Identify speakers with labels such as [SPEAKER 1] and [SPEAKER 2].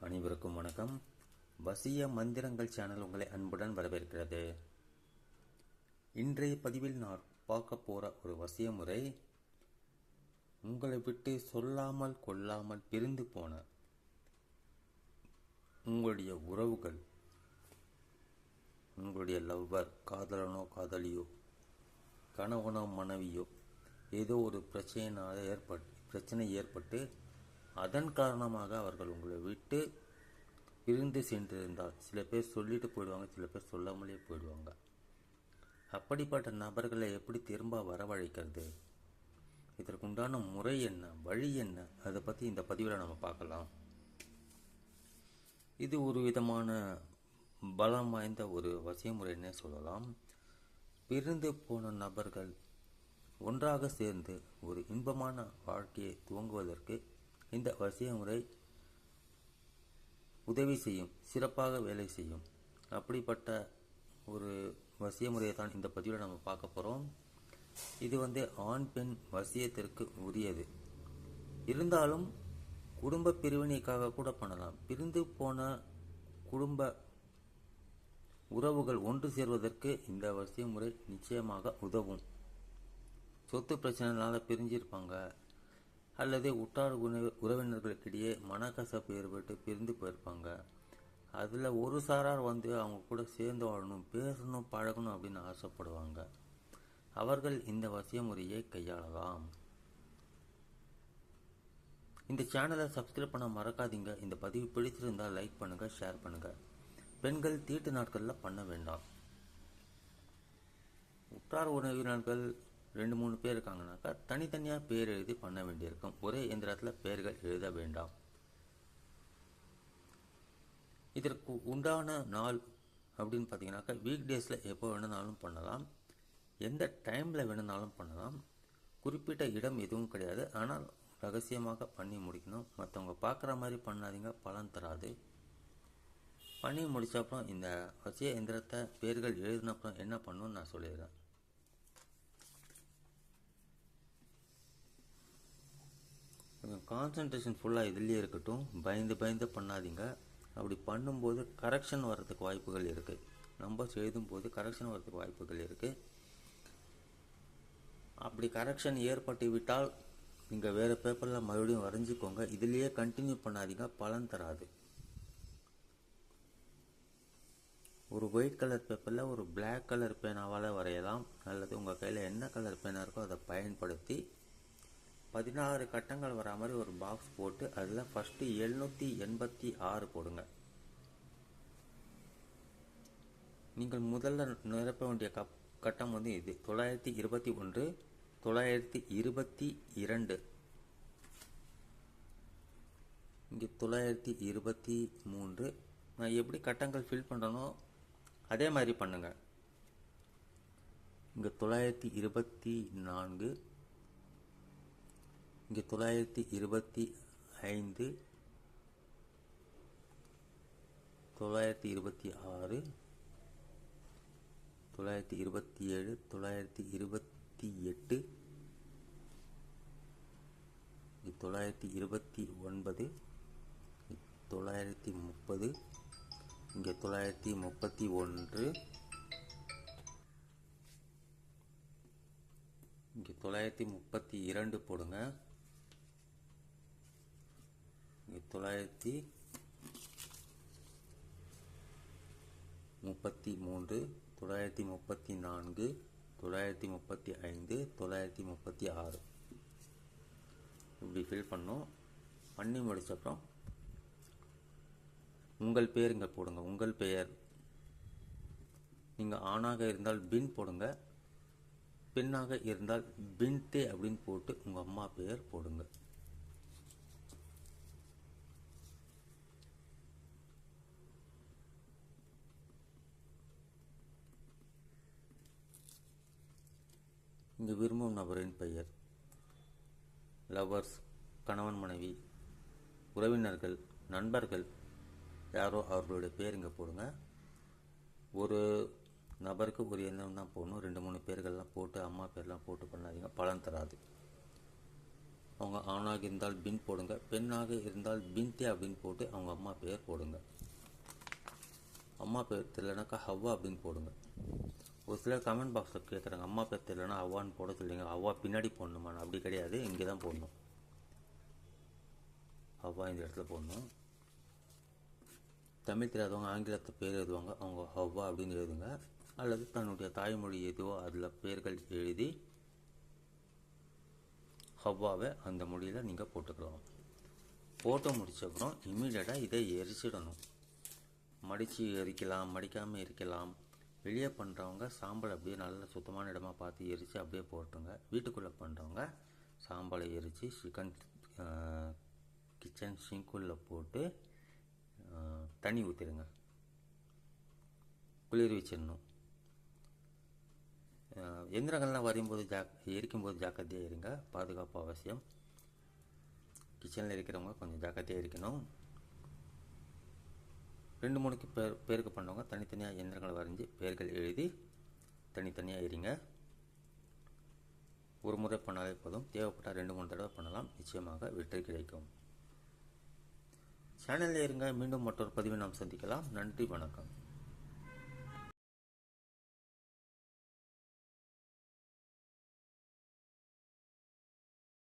[SPEAKER 1] அனைவருக்கும் வணக்கம். வசிய மந்திரங்கள் சேனல் உங்களை அன்புடன் வரவேற்கிறது. இன்றைய பதிவில் நான் பார்க்க போகிற ஒரு வசிய முறை, உங்களை விட்டு சொல்லாமல் கொள்ளாமல் பிரிந்து போன உங்களுடைய உறவுகள், உங்களுடைய லவ்வர், காதலனோ காதலியோ, கணவனோ மனைவியோ, ஏதோ ஒரு பிரச்சனை ஏற்பட்டு அதன் காரணமாக அவர்கள் உங்களை விட்டு பிரிந்து சென்றிருந்தால், சில பேர் சொல்லிட்டு போயிடுவாங்க, சில பேர் சொல்லாமலே போயிடுவாங்க. அப்படிப்பட்ட நபர்களை எப்படி திரும்ப வரவழைக்கிறது, இதற்குண்டான முறை என்ன, வழி என்ன, அதை பற்றி இந்த பதிவில் நம்ம பார்க்கலாம். இது ஒரு விதமான பலம் வாய்ந்த ஒரு வசிய முறைன்னே சொல்லலாம். பிரிந்து போன நபர்கள் ஒன்றாக சேர்ந்து ஒரு இன்பமான வாழ்க்கையை துவங்குவதற்கு இந்த வசிய முறை உதவி செய்யும், சிறப்பாக வேலை செய்யும். அப்படிப்பட்ட ஒரு வசிய முறையை தான் இந்த பதிவில் நம்ம பார்க்க போகிறோம். இது ஆண் பெண் வசியத்திற்கு உரியது. இருந்தாலும் குடும்ப பிரிவினைக்காக கூட பண்ணலாம். பிரிந்து போன குடும்ப உறவுகள் ஒன்று சேர்வதற்கு இந்த வசிய முறை நிச்சயமாக உதவும். சொத்து பிரச்சனைனால பிரிஞ்சிருப்பாங்க, அல்லது உற்றார் உறவினர்களுக்கிடையே மனக்கசப்பு ஏற்பட்டு பிரிந்து போயிருப்பாங்க. அதில் ஒரு சாரார் அவங்க கூட சேர்ந்து வாழணும், பேசணும், பழகணும் அப்படின்னு ஆசைப்படுவாங்க. அவர்கள் இந்த வசிய முறையை கையாளலாம். இந்த சேனலை சப்ஸ்கிரைப் பண்ண மறக்காதீங்க. இந்த பதிவு பிடிச்சிருந்தால் லைக் பண்ணுங்கள், ஷேர் பண்ணுங்கள். பெண்கள் தீட்டு நாட்களில் பண்ண வேண்டாம். உற்றார் உறவினர்கள் 2-3 பேர் இருக்காங்கனாக்கா தனித்தனியாக பேர் எழுதி பண்ண வேண்டியிருக்கும். ஒரே எந்திரத்தில் பெயர்கள் எழுத வேண்டாம். இதற்கு உண்டான நாள் அப்படின்னு பார்த்தீங்கன்னாக்கா வீக் டேஸில் எப்போ வேணுனாலும் பண்ணலாம், எந்த டைமில் வேணுனாலும் பண்ணலாம். குறிப்பிட்ட இடம் எதுவும் கிடையாது. ஆனால் ரகசியமாக பண்ணி முடிக்கணும். மற்றவங்க பார்க்குற மாதிரி பண்ணாதீங்க, பலன் தராது. பண்ணி முடித்த அப்புறம் இந்த வசிய எந்திரத்தை பேர்கள் எழுதின அப்புறம் என்ன பண்ணணும்னு நான் சொல்லிடுறேன். கான்சன்ட்ரேஷன் ஃபுல்லாக இதுலேயே இருக்கட்டும். பயந்து பண்ணாதீங்க. அப்படி பண்ணும்போது கரெக்ஷன் வர்றதுக்கு வாய்ப்புகள் இருக்குது. நம்பர்ஸ் எழுதும்போது கரெக்ஷன் வர்றதுக்கு வாய்ப்புகள் இருக்குது. அப்படி கரெக்ஷன் ஏற்பட்டு விட்டால் நீங்கள் வேறு பேப்பரில் மறுபடியும் வரைஞ்சிக்கோங்க. இதுலேயே கண்டினியூ பண்ணாதீங்க, பலன் தராது. ஒரு ஒயிட் கலர் பேப்பரில் ஒரு பிளாக் கலர் பேனாவால் வரையலாம், அல்லது உங்கள் கையில் என்ன கலர் பேனா இருக்கோ அதை பயன்படுத்தி 16 கட்டங்கள் வரா மாதிரி ஒரு பாக்ஸ் போட்டு அதில் ஃபஸ்ட்டு 786 போடுங்க. நீங்கள் முதல்ல நிரப்ப வேண்டிய கட்டம் இது 921, 922, இங்கே 923. நான் எப்படி கட்டங்கள் ஃபில் பண்ணுறனோ அதே மாதிரி பண்ணுங்க. இங்கே 924, இங்கே 925, 926, 927, 928, 929, 930, இங்கே 931, இங்கே 932 போடுங்க. இங்கே 933, 934, 935, 936 இப்படி ஃபில் பண்ணோம். பண்ணி முடிச்சப்பறம் உங்கள் பேர் இங்கே போடுங்க. உங்கள் பெயர், நீங்கள் ஆணாக இருந்தால் பின் போடுங்க, பெண்ணாக இருந்தால் பின்தே அப்படின்னு போட்டு உங்கள் அம்மா பெயர் போடுங்க. இங்கே விரும்பும் நபரின் பெயர், லவர்ஸ், கணவன் மனைவி, உறவினர்கள், நண்பர்கள் யாரோ அவர்களுடைய பேர் இங்கே போடுங்க. ஒரு நபருக்கு ஒரு எண்ணம் தான் போடணும். 2-3 பேர்கள்லாம் போட்டு அம்மா பேர்லாம் போட்டு பண்ணாதீங்க, பலன் தராது. அவங்க ஆணாக இருந்தால் பின் போடுங்க, பெண்ணாக இருந்தால் பின்தே அப்படின்னு போட்டு அவங்க அம்மா பேர் போடுங்க. அம்மா பேர் தெரியலனாக்கா ஹவ்வா அப்படின்னு போடுங்க. ஒரு சிலர் கமெண்ட் பாக்ஸில் கேட்குறாங்க, அம்மா பேர் தெரியலனா ஹவ்வான்னு போட சொல்லிங்க, ஹவ்வா பின்னாடி போடணுமா? அப்படி கிடையாது, இங்கே தான் போடணும். ஹவ்வா இந்த இடத்துல போடணும். தமிழ் தெரியாதவங்க ஆங்கிலத்தை பேர் எழுதுவாங்க, அவங்க ஹவ்வா அப்படின்னு எழுதுங்க. அல்லது தன்னுடைய தாய்மொழி எதுவோ அதில் பேர்கள் எழுதி ஹவ்வாவை அந்த மொழியில் நீங்கள் போட்டுக்கலாம். போட்டு முடிச்சப்புறம் இம்மீடியட்டாக இதை எரிச்சிடணும். மடித்து எரிக்கலாம், மடிக்காமல் எரிக்கலாம். வெளியே பண்ணுறவங்க சாம்பல் அப்படியே நல்ல சுத்தமான இடமா பார்த்து எரித்து அப்படியே போட்டுருங்க. வீட்டுக்குள்ளே பண்ணுறவங்க சாம்பலை எரித்து கிச்சன் சிங்குள்ளே போட்டு தண்ணி ஊற்றிடுங்க, குளிர் வச்சிடணும். எந்திரங்கள்லாம் வரும்போது எரிக்கும்போது ஜாக்கிரதையாக இருங்க, பாதுகாப்பு அவசியம். கிச்சனில் இருக்கிறவங்க கொஞ்சம் ஜாக்கிரதையாக இருக்கணும். 2-3 பேருக்கு பண்ணவங்க தனித்தனியாக எந்திரங்களை வரைஞ்சி பேர்கள் எழுதி தனித்தனியாக எரிங்க. ஒரு முறை பண்ணாலே போதும், தேவைப்பட்டால் 2-3 தடவை பண்ணலாம், நிச்சயமாக வெற்றி கிடைக்கும். சேனலில் இருங்க. மீண்டும் மற்றொரு பதிவை நாம் சந்திக்கலாம். நன்றி, வணக்கம்.